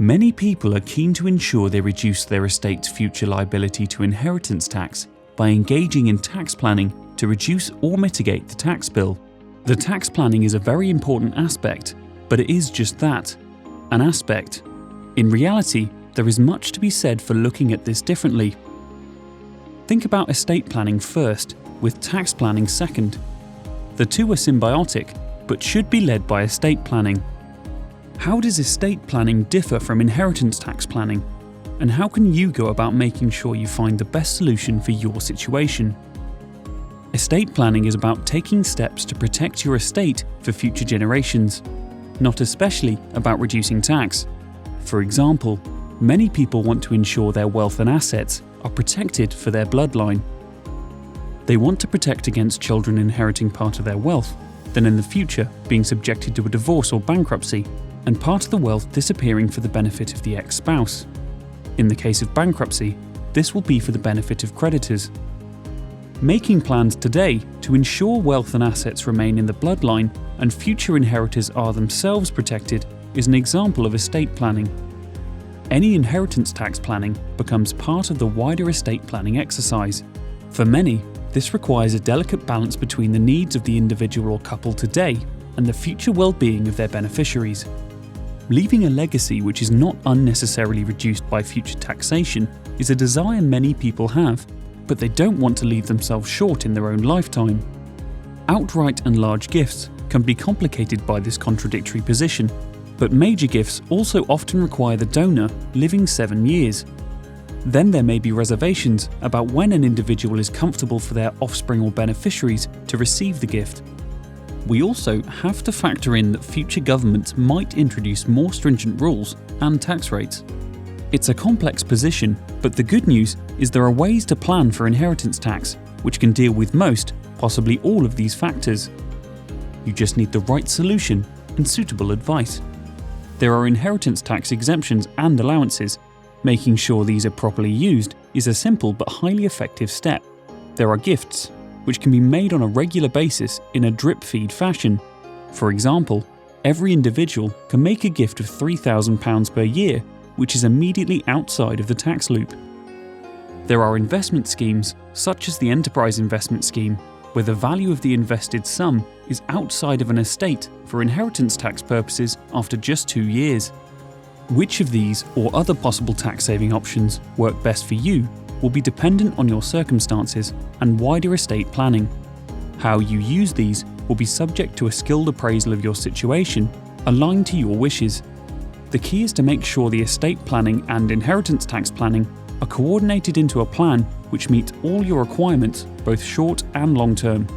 Many people are keen to ensure they reduce their estate's future liability to inheritance tax by engaging in tax planning to reduce or mitigate the tax bill. The tax planning is a very important aspect, but it is just that, an aspect. In reality, there is much to be said for looking at this differently. Think about estate planning first, with tax planning second. The two are symbiotic, but should be led by estate planning. How does estate planning differ from inheritance tax planning? And how can you go about making sure you find the best solution for your situation? Estate planning is about taking steps to protect your estate for future generations, not especially about reducing tax. For example, many people want to ensure their wealth and assets are protected for their bloodline. They want to protect against children inheriting part of their wealth, then in the future being subjected to a divorce or bankruptcy, and part of the wealth disappearing for the benefit of the ex-spouse. In the case of bankruptcy, this will be for the benefit of creditors. Making plans today to ensure wealth and assets remain in the bloodline and future inheritors are themselves protected is an example of estate planning. Any inheritance tax planning becomes part of the wider estate planning exercise. For many, this requires a delicate balance between the needs of the individual or couple today and the future well-being of their beneficiaries. Leaving a legacy which is not unnecessarily reduced by future taxation is a desire many people have, but they don't want to leave themselves short in their own lifetime. Outright and large gifts can be complicated by this contradictory position, but major gifts also often require the donor living 7 years. Then there may be reservations about when an individual is comfortable for their offspring or beneficiaries to receive the gift. We also have to factor in that future governments might introduce more stringent rules and tax rates. It's a complex position, but the good news is there are ways to plan for inheritance tax, which can deal with most, possibly all of these factors. You just need the right solution and suitable advice. There are inheritance tax exemptions and allowances. Making sure these are properly used is a simple but highly effective step. There are gifts, which can be made on a regular basis in a drip feed fashion. For example, every individual can make a gift of £3,000 per year, which is immediately outside of the tax loop. There are investment schemes, such as the Enterprise Investment Scheme, where the value of the invested sum is outside of an estate for inheritance tax purposes after just 2 years. Which of these or other possible tax-saving options work best for you will be dependent on your circumstances and wider estate planning. How you use these will be subject to a skilled appraisal of your situation, aligned to your wishes. The key is to make sure the estate planning and inheritance tax planning are coordinated into a plan which meets all your requirements, both short and long term.